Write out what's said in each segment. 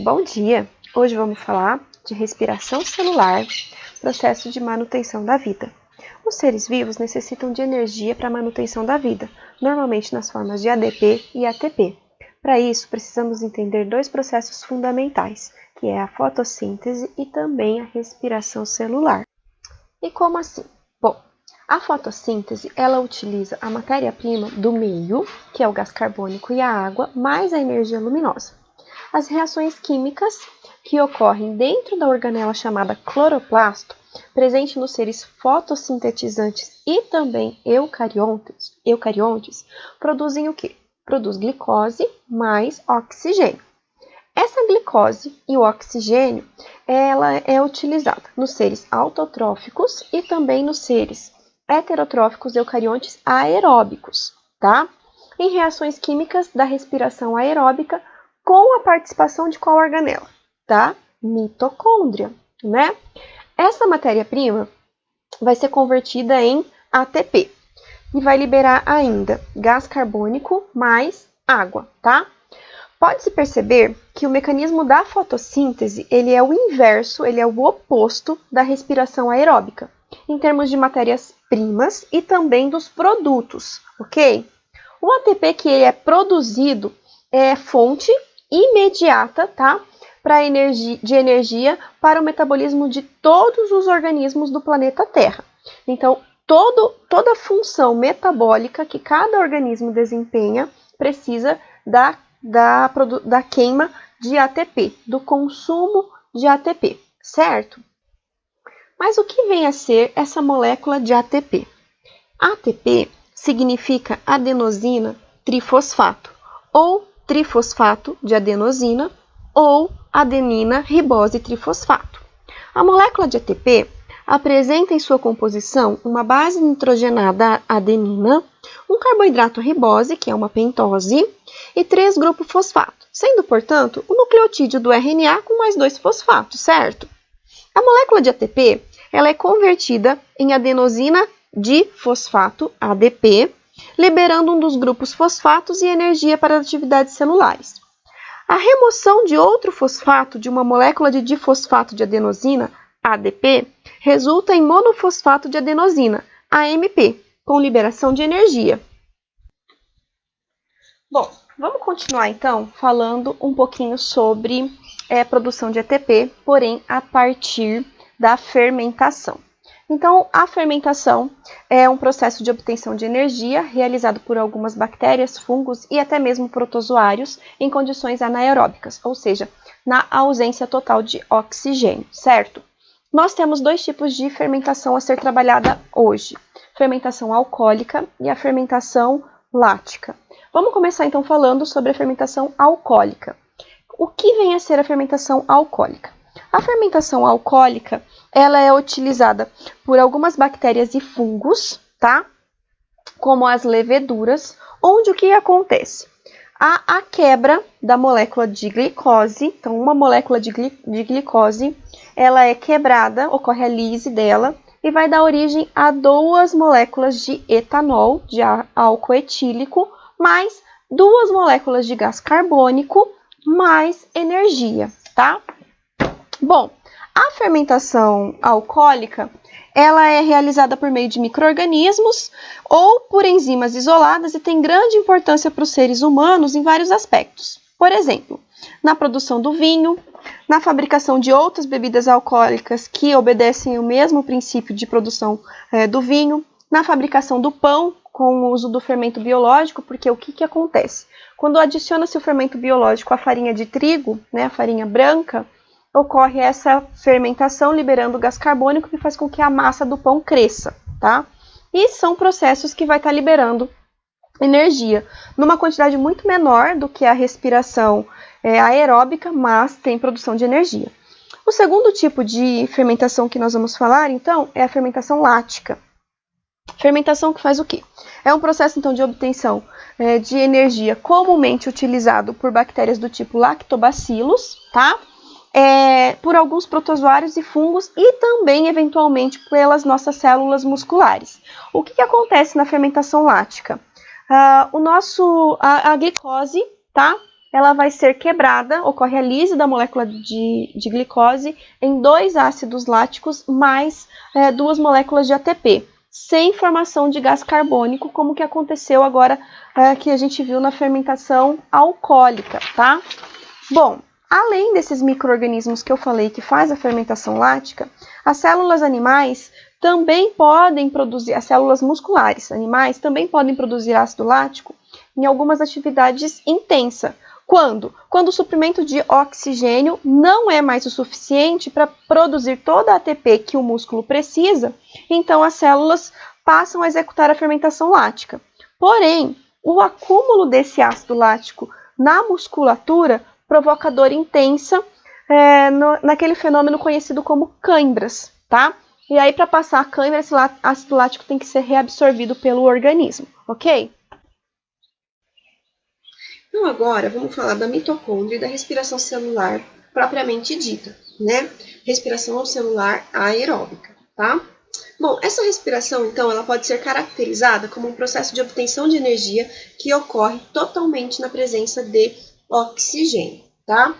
Bom dia! Hoje vamos falar de respiração celular, processo de manutenção da vida. Os seres vivos necessitam de energia para a manutenção da vida, normalmente nas formas de ADP e ATP. Para isso, precisamos entender dois processos fundamentais, que é a fotossíntese e também a respiração celular. E como assim? Bom, a fotossíntese, ela utiliza a matéria-prima do meio, que é o gás carbônico e a água, mais a energia luminosa. As reações químicas que ocorrem dentro da organela chamada cloroplasto, presente nos seres fotossintetizantes e também eucariontes, produzem o quê? Produz glicose mais oxigênio. Essa glicose e o oxigênio, ela é utilizada nos seres autotróficos e também nos seres heterotróficos eucariontes aeróbicos, tá? Em reações químicas da respiração aeróbica, com a participação de qual organela? Da mitocôndria, né? Essa matéria-prima vai ser convertida em ATP e vai liberar ainda gás carbônico mais água, tá? Pode-se perceber que o mecanismo da fotossíntese, ele é o inverso, ele é o oposto da respiração aeróbica, em termos de matérias-primas e também dos produtos, ok? O ATP que ele é produzido é fonte imediata, tá? De energia para o metabolismo de todos os organismos do planeta Terra. Então, toda função metabólica que cada organismo desempenha precisa da queima de ATP, do consumo de ATP, certo? Mas o que vem a ser essa molécula de ATP? ATP significa adenosina trifosfato, ou trifosfato de adenosina, ou adenina ribose trifosfato. A molécula de ATP apresenta em sua composição uma base nitrogenada adenina, um carboidrato ribose, que é uma pentose, e 3 grupos fosfato, sendo, portanto, o nucleotídeo do RNA com mais 2 fosfatos, certo? A molécula de ATP ela é convertida em adenosina difosfato, ADP, liberando um dos grupos fosfatos e energia para as atividades celulares. A remoção de outro fosfato de uma molécula de difosfato de adenosina, ADP, resulta em monofosfato de adenosina, AMP, com liberação de energia. Bom, vamos continuar então falando um pouquinho sobre produção de ATP, porém a partir da fermentação. Então, a fermentação é um processo de obtenção de energia realizado por algumas bactérias, fungos e até mesmo protozoários em condições anaeróbicas, ou seja, na ausência total de oxigênio, certo? Nós temos dois tipos de fermentação a ser trabalhada hoje, fermentação alcoólica e a fermentação lática. Vamos começar então falando sobre a fermentação alcoólica. O que vem a ser a fermentação alcoólica? A fermentação alcoólica, ela é utilizada por algumas bactérias e fungos, tá? Como as leveduras, onde o que acontece? Há a quebra da molécula de glicose, então uma molécula de glicose, ela é quebrada, ocorre a lise dela, e vai dar origem a 2 moléculas de etanol, de álcool etílico, mais 2 moléculas de gás carbônico, mais energia, tá? Bom, a fermentação alcoólica, ela é realizada por meio de micro-organismos ou por enzimas isoladas e tem grande importância para os seres humanos em vários aspectos. Por exemplo, na produção do vinho, na fabricação de outras bebidas alcoólicas que obedecem o mesmo princípio de produção do vinho, na fabricação do pão com o uso do fermento biológico, porque o que acontece? Quando adiciona-se o fermento biológico à farinha de trigo, né, a farinha branca, ocorre essa fermentação liberando gás carbônico que faz com que a massa do pão cresça, tá? E são processos que vai estar liberando energia numa quantidade muito menor do que a respiração aeróbica, mas tem produção de energia. O segundo tipo de fermentação que nós vamos falar, então, é a fermentação lática. Fermentação que faz o quê? É um processo, então, de obtenção de energia comumente utilizado por bactérias do tipo lactobacillus, tá? Por alguns protozoários e fungos e também, eventualmente, pelas nossas células musculares. O que acontece na fermentação lática? A glicose, tá? ela vai ser quebrada, ocorre a lise da molécula de glicose em 2 ácidos láticos mais 2 moléculas de ATP, sem formação de gás carbônico, como que aconteceu agora que a gente viu na fermentação alcoólica, tá? Bom, além desses micro-organismos que eu falei que faz a fermentação lática, as células animais também podem produzir, as células musculares animais também podem produzir ácido lático em algumas atividades intensas. Quando? Quando o suprimento de oxigênio não é mais o suficiente para produzir toda a ATP que o músculo precisa, então as células passam a executar a fermentação lática. Porém, o acúmulo desse ácido lático na musculatura provoca dor intensa naquele fenômeno conhecido como cãibras, tá? E aí, para passar a cãibra, esse ácido lático tem que ser reabsorvido pelo organismo, ok? Então, agora, vamos falar da mitocôndria e da respiração celular propriamente dita, né? Respiração celular aeróbica, tá? Bom, essa respiração, então, ela pode ser caracterizada como um processo de obtenção de energia que ocorre totalmente na presença de oxigênio, tá?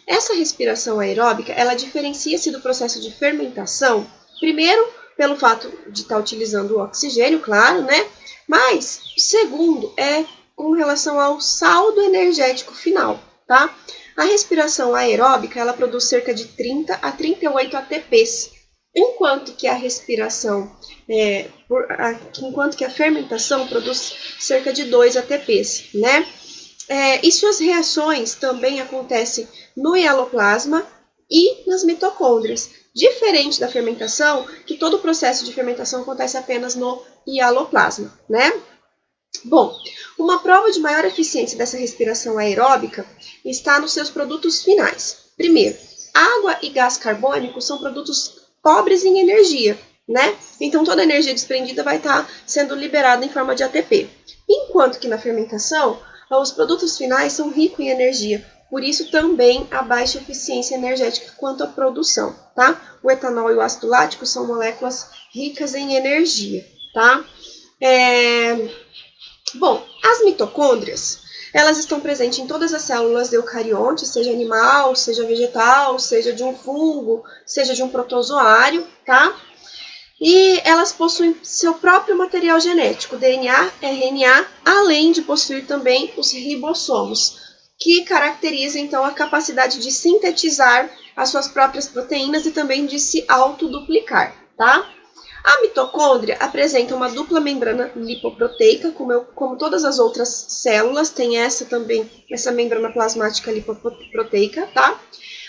Essa respiração aeróbica, ela diferencia-se do processo de fermentação, primeiro, pelo fato de estar utilizando o oxigênio, claro, né? Mas, segundo, com relação ao saldo energético final, tá? A respiração aeróbica, ela produz cerca de 30 a 38 ATPs, enquanto que a respiração, enquanto que a fermentação produz cerca de 2 ATPs, né? E suas reações também acontecem no hialoplasma e nas mitocôndrias, diferente da fermentação, que todo o processo de fermentação acontece apenas no hialoplasma, né? Bom, uma prova de maior eficiência dessa respiração aeróbica está nos seus produtos finais. Primeiro, água e gás carbônico são produtos pobres em energia, né? Então toda a energia desprendida vai estar sendo liberada em forma de ATP. Enquanto que na fermentação, os produtos finais são ricos em energia, por isso também a baixa eficiência energética quanto à produção, tá? O etanol e o ácido lático são moléculas ricas em energia, tá? Bom, as mitocôndrias, elas estão presentes em todas as células eucariontes, seja animal, seja vegetal, seja de um fungo, seja de um protozoário, tá? E elas possuem seu próprio material genético, DNA, RNA, além de possuir também os ribossomos, que caracterizam, então, a capacidade de sintetizar as suas próprias proteínas e também de se autoduplicar, tá? A mitocôndria apresenta uma dupla membrana lipoproteica, como todas as outras células, tem essa membrana plasmática lipoproteica, tá?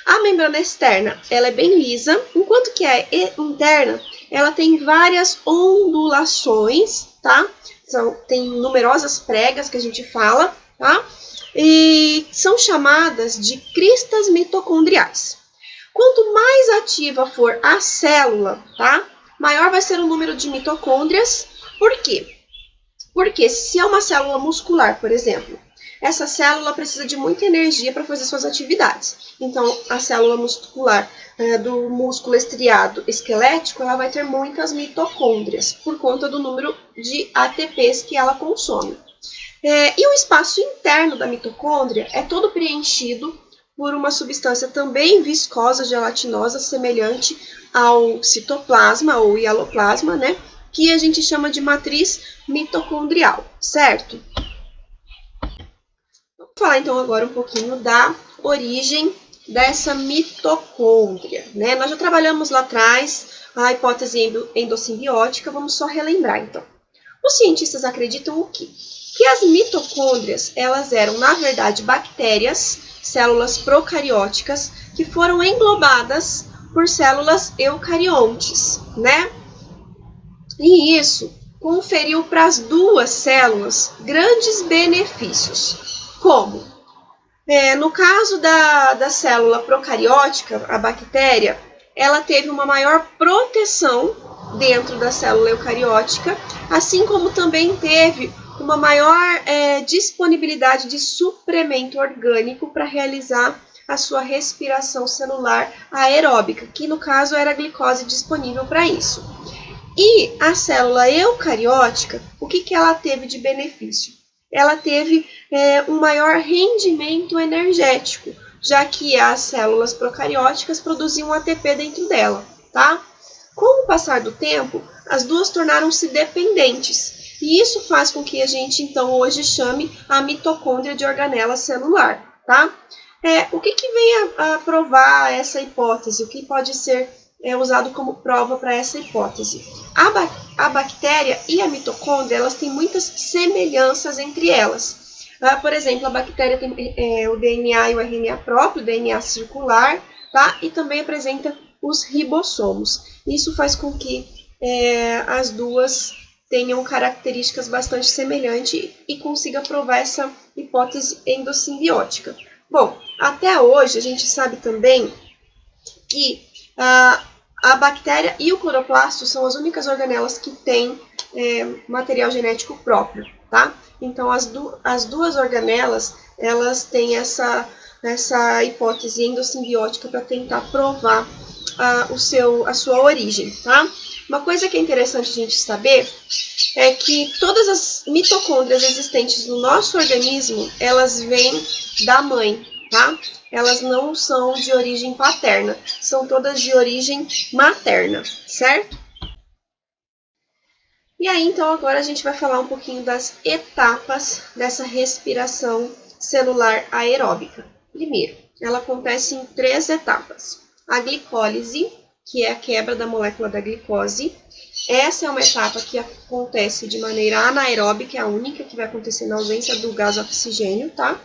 A membrana externa, ela é bem lisa, enquanto que a interna, ela tem várias ondulações, tá? Tem numerosas pregas que a gente fala, tá? E são chamadas de cristas mitocondriais. Quanto mais ativa for a célula, tá? Maior vai ser o número de mitocôndrias. Por quê? Porque se é uma célula muscular, por exemplo, essa célula precisa de muita energia para fazer suas atividades. Então, a célula muscular do músculo estriado esquelético, ela vai ter muitas mitocôndrias, por conta do número de ATPs que ela consome. E o espaço interno da mitocôndria é todo preenchido por uma substância também viscosa, gelatinosa, semelhante ao citoplasma ou hialoplasma, né? Que a gente chama de matriz mitocondrial, certo? Vamos falar então agora um pouquinho da origem dessa mitocôndria, né? Nós já trabalhamos lá atrás a hipótese endossimbiótica, vamos só relembrar então. Os cientistas acreditam o quê? Que as mitocôndrias, elas eram, na verdade, bactérias, células procarióticas, que foram englobadas por células eucariontes, né? E isso conferiu para as duas células grandes benefícios, como? No caso da célula procariótica, a bactéria, ela teve uma maior proteção dentro da célula eucariótica, assim como também teve uma maior disponibilidade de suplemento orgânico para realizar a sua respiração celular aeróbica, que no caso era a glicose disponível para isso. E a célula eucariótica, o que ela teve de benefício? ela teve um maior rendimento energético, já que as células procarióticas produziam ATP dentro dela, tá? Com o passar do tempo, as duas tornaram-se dependentes, e isso faz com que a gente, então, hoje chame a mitocôndria de organela celular, tá? O que vem a provar essa hipótese? O que pode ser usado como prova para essa hipótese? A bactéria e a mitocôndria, elas têm muitas semelhanças entre elas. Por exemplo, a bactéria tem o DNA e o RNA próprio, o DNA circular, tá? E também apresenta os ribossomos. Isso faz com que as duas tenham características bastante semelhantes e consiga provar essa hipótese endossimbiótica. Bom, até hoje a gente sabe também que a bactéria e o cloroplasto são as únicas organelas que têm material genético próprio, tá? Então, as duas organelas, elas têm essa hipótese endossimbiótica para tentar provar a sua origem, tá? Uma coisa que é interessante a gente saber é que todas as mitocôndrias existentes no nosso organismo, elas vêm da mãe, tá? Elas não são de origem paterna, são todas de origem materna, certo? E aí, então, agora a gente vai falar um pouquinho das etapas dessa respiração celular aeróbica. Primeiro, ela acontece em 3 etapas. A glicólise, que é a quebra da molécula da glicose. Essa é uma etapa que acontece de maneira anaeróbica, é a única que vai acontecer na ausência do gás oxigênio, tá?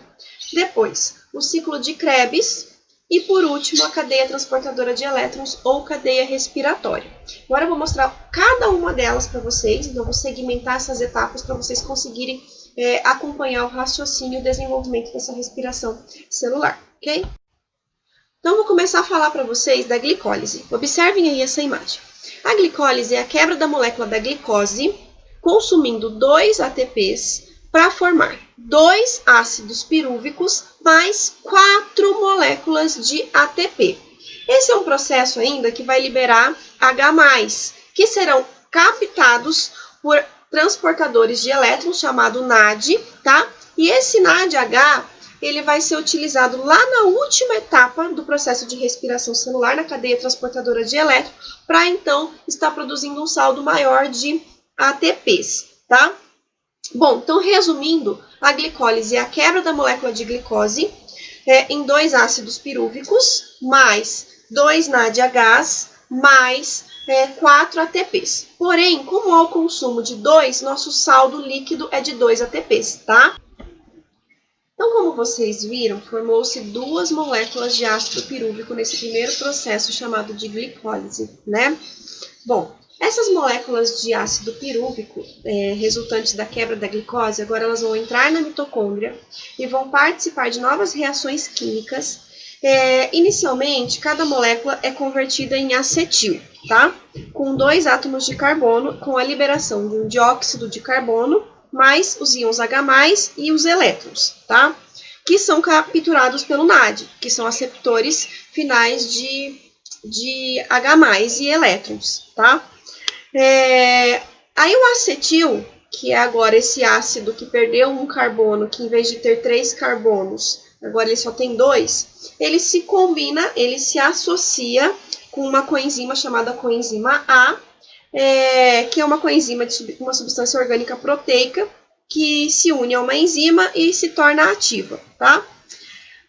Depois, o ciclo de Krebs. E por último, a cadeia transportadora de elétrons ou cadeia respiratória. Agora eu vou mostrar cada uma delas para vocês, então eu vou segmentar essas etapas para vocês conseguirem acompanhar o raciocínio e o desenvolvimento dessa respiração celular, ok? Então, vou começar a falar para vocês da glicólise. Observem aí essa imagem. A glicólise é a quebra da molécula da glicose, consumindo 2 ATPs para formar 2 ácidos pirúvicos mais 4 moléculas de ATP. Esse é um processo ainda que vai liberar H+, que serão captados por transportadores de elétrons, chamado NAD, tá? E esse NADH, ele vai ser utilizado lá na última etapa do processo de respiração celular, na cadeia transportadora de elétrons, para então estar produzindo um saldo maior de ATPs, tá? Bom, então resumindo, a glicólise é a quebra da molécula de glicose em 2 ácidos pirúvicos, mais 2 NADHs, mais 4 ATPs. Porém, como há o consumo de 2, nosso saldo líquido é de 2 ATPs, tá? Então, como vocês viram, formou-se 2 moléculas de ácido pirúvico nesse primeiro processo chamado de glicólise, né? Bom, essas moléculas de ácido pirúvico, resultantes da quebra da glicose, agora elas vão entrar na mitocôndria e vão participar de novas reações químicas. Inicialmente, cada molécula é convertida em acetil, tá? Com 2 átomos de carbono, com a liberação de um dióxido de carbono, mais os íons H+, e os elétrons, tá? Que são capturados pelo NAD, que são aceptores finais de H+, e elétrons, tá? Aí o acetil, que é agora esse ácido que perdeu um carbono, que em vez de ter 3 carbonos, agora ele só tem 2, ele se combina, ele se associa com uma coenzima chamada coenzima A, que é uma coenzima de uma substância orgânica proteica, que se une a uma enzima e se torna ativa, tá?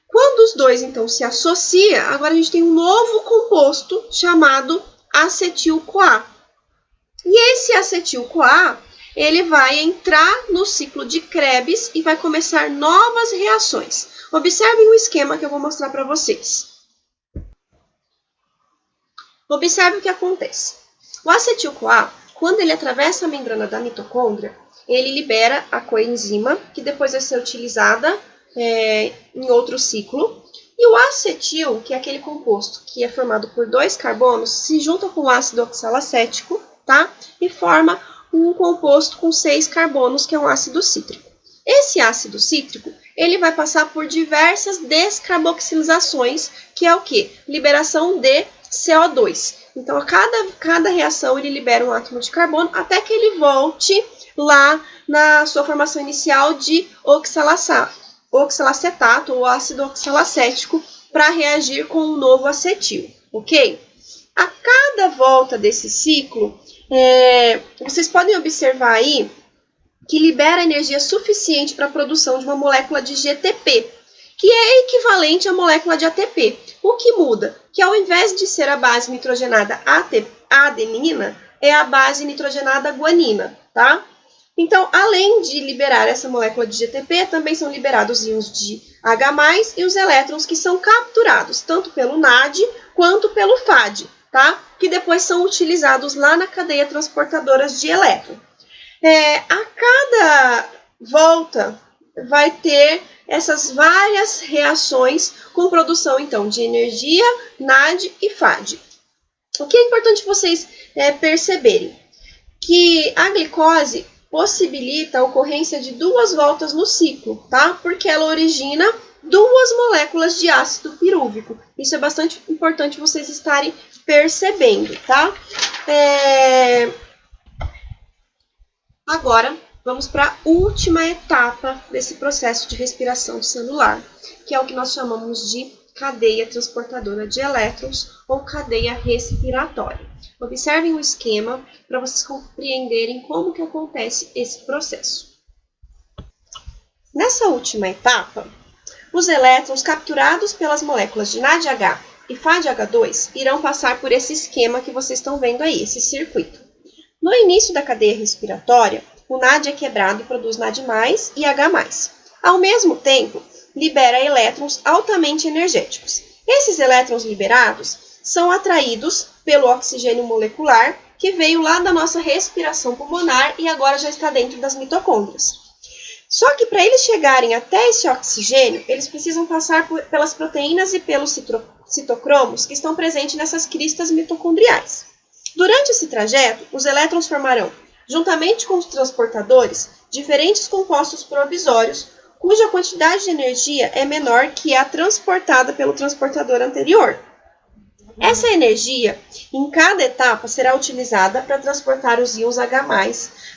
Quando os dois, então, se associam, agora a gente tem um novo composto chamado acetil-CoA. E esse acetil-CoA, ele vai entrar no ciclo de Krebs e vai começar novas reações. Observem o esquema que eu vou mostrar para vocês. Observe o que acontece. O acetil-CoA, quando ele atravessa a membrana da mitocôndria, ele libera a coenzima, que depois vai ser utilizada em outro ciclo. E o acetil, que é aquele composto que é formado por 2 carbonos, se junta com o ácido oxalacético, tá? E forma um composto com 6 carbonos, que é um ácido cítrico. Esse ácido cítrico, ele vai passar por diversas descarboxilizações, que é o quê? Liberação de CO2. Então, a cada reação, ele libera um átomo de carbono, até que ele volte lá na sua formação inicial de oxalacetato ou ácido oxalacético para reagir com o novo acetil, ok? A cada volta desse ciclo, vocês podem observar aí que libera energia suficiente para a produção de uma molécula de GTP, que é equivalente à molécula de ATP. O que muda? Que ao invés de ser a base nitrogenada adenina, é a base nitrogenada guanina, tá? Então, além de liberar essa molécula de GTP, também são liberados íons de H+, e os elétrons que são capturados tanto pelo NAD quanto pelo FAD, tá? Que depois são utilizados lá na cadeia transportadora de elétron. A cada volta vai ter essas várias reações com produção, então, de energia, NAD e FAD. O que é importante vocês perceberem? Que a glicose possibilita a ocorrência de 2 voltas no ciclo, tá? Porque ela origina 2 moléculas de ácido pirúvico. Isso é bastante importante vocês estarem percebendo, tá? Agora, vamos para a última etapa desse processo de respiração celular, que é o que nós chamamos de cadeia transportadora de elétrons ou cadeia respiratória. Observem o esquema para vocês compreenderem como que acontece esse processo. Nessa última etapa, os elétrons capturados pelas moléculas de NADH e FADH2 irão passar por esse esquema que vocês estão vendo aí, esse circuito. No início da cadeia respiratória, o NAD é quebrado e produz NAD+, e H+. Ao mesmo tempo, libera elétrons altamente energéticos. Esses elétrons liberados são atraídos pelo oxigênio molecular, que veio lá da nossa respiração pulmonar e agora já está dentro das mitocôndrias. Só que para eles chegarem até esse oxigênio, eles precisam passar pelas proteínas e pelos citocromos que estão presentes nessas cristas mitocondriais. Durante esse trajeto, os elétrons formarão, juntamente com os transportadores, diferentes compostos provisórios, cuja quantidade de energia é menor que a transportada pelo transportador anterior. Essa energia, em cada etapa, será utilizada para transportar os íons H+,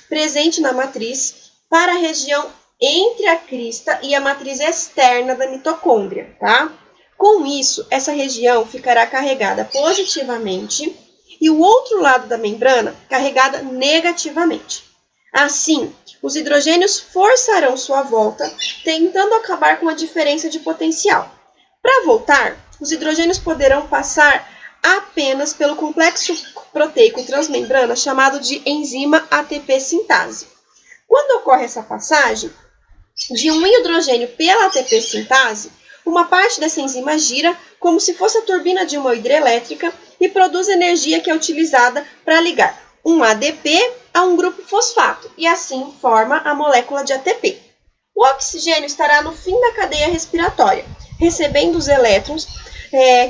presente na matriz, para a região entre a crista e a matriz externa da mitocôndria, tá? Com isso, essa região ficará carregada positivamente e o outro lado da membrana carregada negativamente. Assim, os hidrogênios forçarão sua volta, tentando acabar com a diferença de potencial. Para voltar, os hidrogênios poderão passar apenas pelo complexo proteico transmembrana chamado de enzima ATP sintase. Quando ocorre essa passagem de um hidrogênio pela ATP sintase, uma parte dessa enzima gira como se fosse a turbina de uma hidrelétrica e produz energia que é utilizada para ligar um ADP a um grupo fosfato e assim forma a molécula de ATP. O oxigênio estará no fim da cadeia respiratória, recebendo os elétrons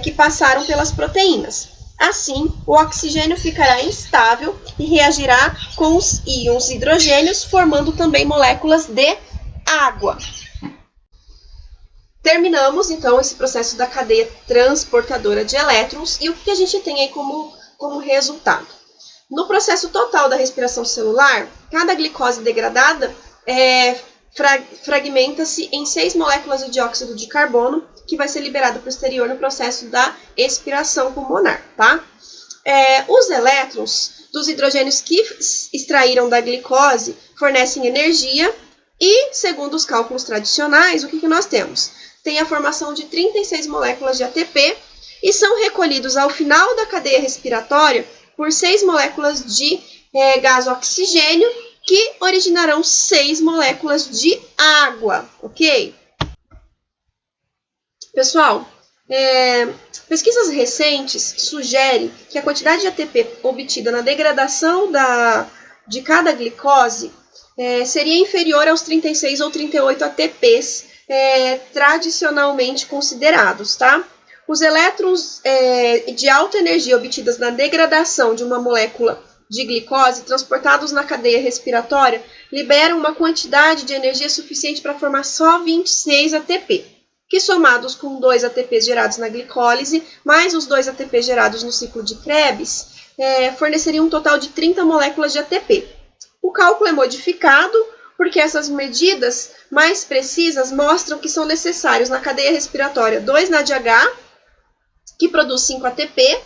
que passaram pelas proteínas. Assim, o oxigênio ficará instável e reagirá com os íons hidrogênios, formando também moléculas de água. Terminamos, então, esse processo da cadeia transportadora de elétrons e o que a gente tem aí como resultado? No processo total da respiração celular, cada glicose degradada fragmenta-se em 6 moléculas de dióxido de carbono, que vai ser liberado para o exterior no processo da expiração pulmonar, tá? Os elétrons dos hidrogênios que extraíram da glicose fornecem energia e, segundo os cálculos tradicionais, o que nós temos? Tem a formação de 36 moléculas de ATP e são recolhidos ao final da cadeia respiratória por 6 moléculas de gás oxigênio, que originarão 6 moléculas de água, ok? Pessoal, pesquisas recentes sugerem que a quantidade de ATP obtida na degradação de cada glicose seria inferior aos 36 ou 38 ATPs tradicionalmente considerados, tá? Os elétrons de alta energia obtidos na degradação de uma molécula de glicose transportados na cadeia respiratória liberam uma quantidade de energia suficiente para formar só 26 ATP, que somados com 2 ATPs gerados na glicólise, mais os 2 ATPs gerados no ciclo de Krebs, forneceriam um total de 30 moléculas de ATP. O cálculo é modificado porque essas medidas mais precisas mostram que são necessários na cadeia respiratória 2 NADH, que produz 5 ATP,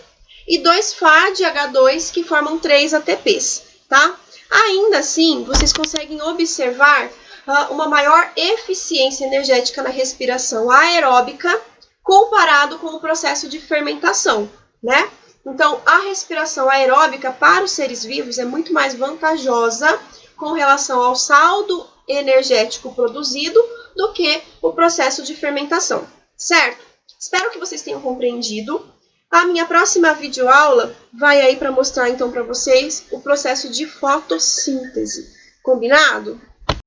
e 2 FADH2, que formam 3 ATPs, tá? Ainda assim, vocês conseguem observar uma maior eficiência energética na respiração aeróbica comparado com o processo de fermentação, né? Então, a respiração aeróbica para os seres vivos é muito mais vantajosa com relação ao saldo energético produzido do que o processo de fermentação, certo? Espero que vocês tenham compreendido. A minha próxima videoaula vai aí para mostrar então para vocês o processo de fotossíntese. Combinado?